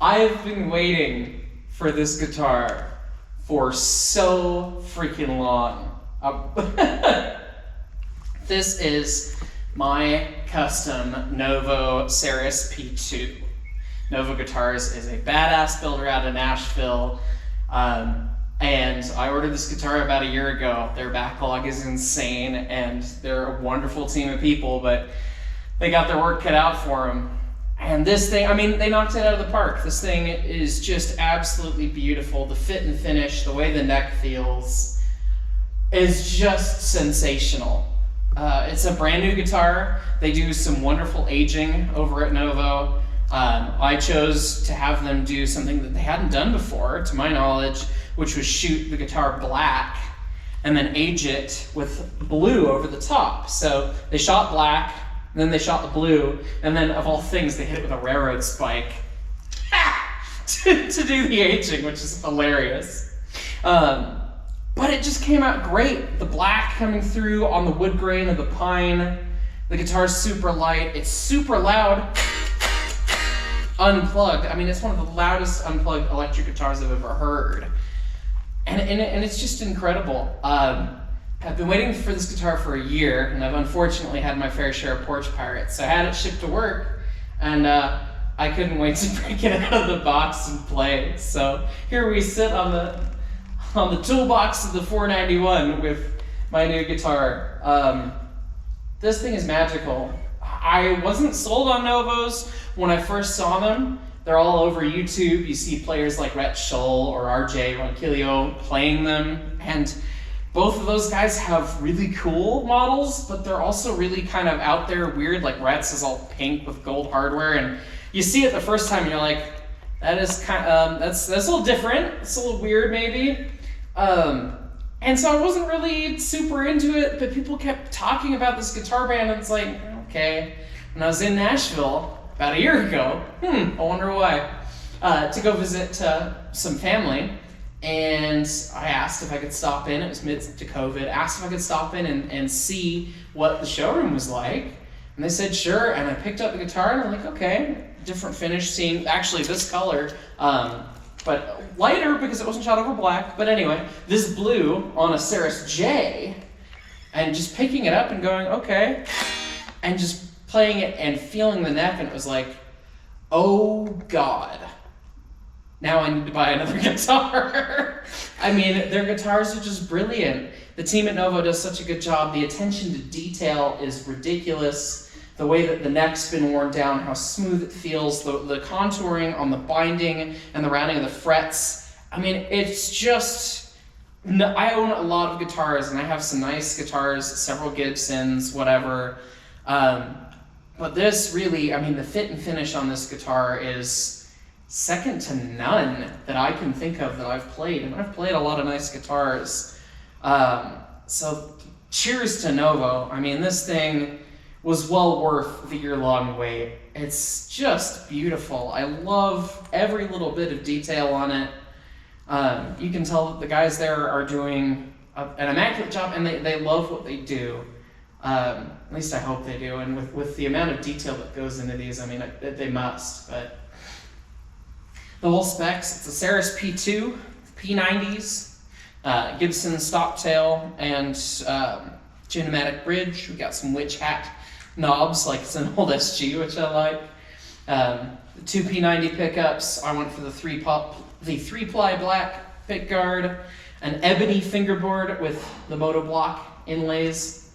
I've been waiting for this guitar for so freaking long. This is my custom NOVO Serus P2. NOVO Guitars is a badass builder out of Nashville, and I ordered this guitar about a year ago. Their backlog is insane, and they're a wonderful team of people, but they got their work cut out for them. And this thing, I mean, they knocked it out of the park. This thing is just absolutely beautiful. The fit and finish, the way the neck feels, is just sensational. It's a brand new guitar. They do some wonderful aging over at NOVO. I chose to have them do something that they hadn't done before, to my knowledge, which was shoot the guitar black and then age it with blue over the top. So they shot black, and then they shot the blue, and then of all things, they hit it with a railroad spike to do the aging, which is hilarious. But it just came out great. The black coming through on the wood grain of the pine. The guitar's super light. It's super loud. Unplugged. I mean, it's one of the loudest unplugged electric guitars I've ever heard. And it's just incredible. I've been waiting for this guitar for a year, and I've unfortunately had my fair share of porch pirates. So I had it shipped to work, and I couldn't wait to break it out of the box and play. So here we sit on the toolbox of the 491 with my new guitar. This thing is magical. I wasn't sold on NOVOs when I first saw them. They're all over YouTube. You see players like Rhett Shull or RJ Ronquillo playing them, and both of those guys have really cool models, but they're also really kind of out there weird. Like Rhett's is all pink with gold hardware, and you see it the first time, you're like, that is kind of that's a little different. It's a little weird, maybe. And so I wasn't really super into it, but people kept talking about this guitar band, and it's like, okay. When I was in Nashville about a year ago, I wonder why, to go visit some family, and I asked if I could stop in. It was mid to COVID. Asked if I could stop in and see what the showroom was like, and they said sure. And I picked up the guitar, and I'm like, okay, different finish, seeing actually this color, but lighter because it wasn't shot over black. But anyway, this blue on a Serus J, and just picking it up and going, okay, and just playing it and feeling the neck, and it was like, oh God, now I need to buy another guitar. I mean, their guitars are just brilliant. The team at NOVO does such a good job. The attention to detail is ridiculous. The way that the neck's been worn down, how smooth it feels, the contouring on the binding and the rounding of the frets. I mean, it's just, I own a lot of guitars, and I have some nice guitars, several Gibsons, whatever. But this really, I mean, the fit and finish on this guitar is second to none that I can think of that I've played. And I've played a lot of nice guitars. So cheers to NOVO. I mean, this thing was well worth the year-long wait. It's just beautiful. I love every little bit of detail on it. You can tell that the guys there are doing an immaculate job, and they love what they do. At least I hope they do. And with the amount of detail that goes into these, I mean, they must. But the whole specs, it's a Serus P2, P90s, Gibson stoptail, and Genomatic bridge. We got some witch hat knobs, like it's an old SG, which I like. Two P90 pickups. I went for the three-ply black pick guard, an ebony fingerboard with the moto block inlays.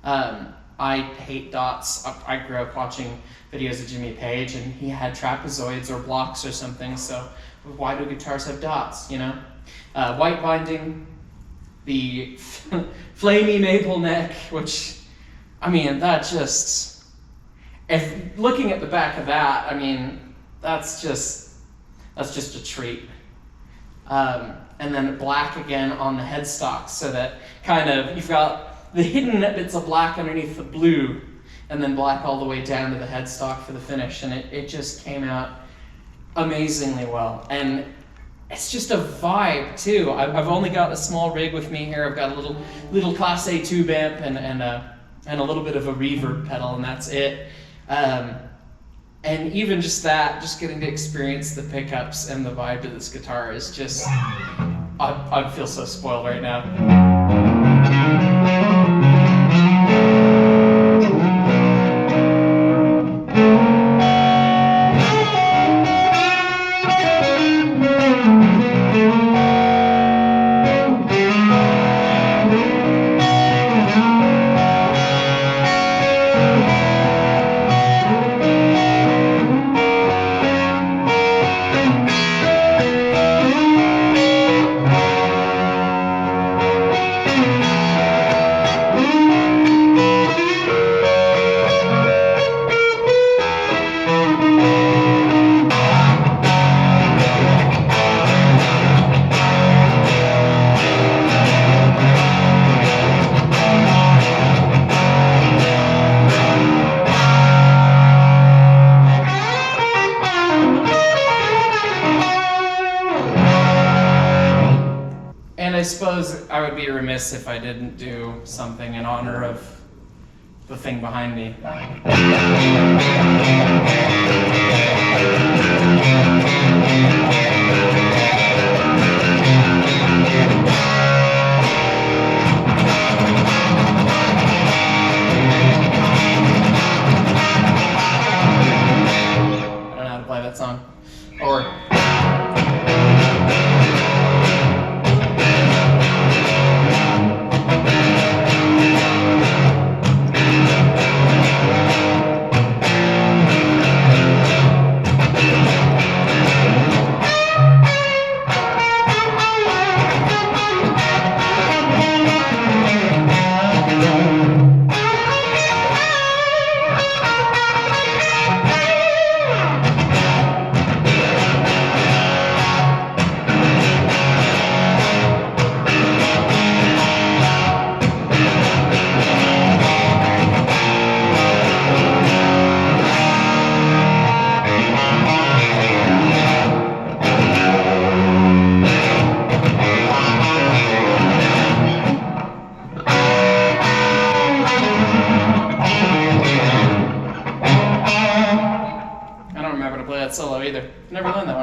I hate dots. I grew up watching videos of Jimmy Page, and he had trapezoids or blocks or something, so why do guitars have dots, you know? White binding, the flamey maple neck, which, I mean, that just, if looking at the back of that, I mean, that's just a treat. And then black again on the headstock, so that kind of, you've got the hidden bits of black underneath the blue, and then black all the way down to the headstock for the finish, and it just came out amazingly well. And it's just a vibe too. I've only got a small rig with me here. I've got a little Class A tube amp and a little bit of a reverb pedal, and that's it. And even just that, just getting to experience the pickups and the vibe to this guitar is just, I feel so spoiled right now. And I suppose I would be remiss if I didn't do something in honor of the thing behind me. I don't know how to play that song. Or I don't remember to play that solo either. Never learned that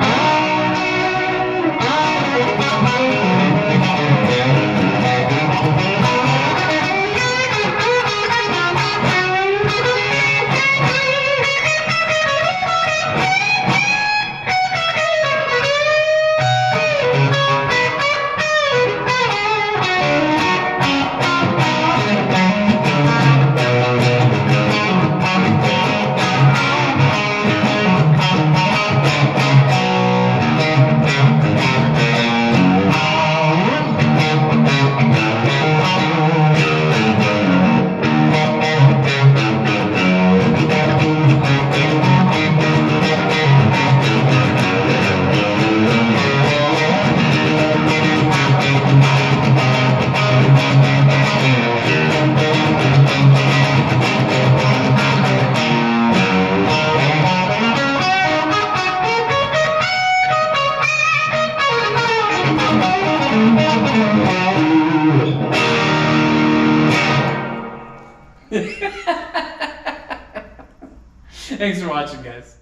Thanks for watching, guys.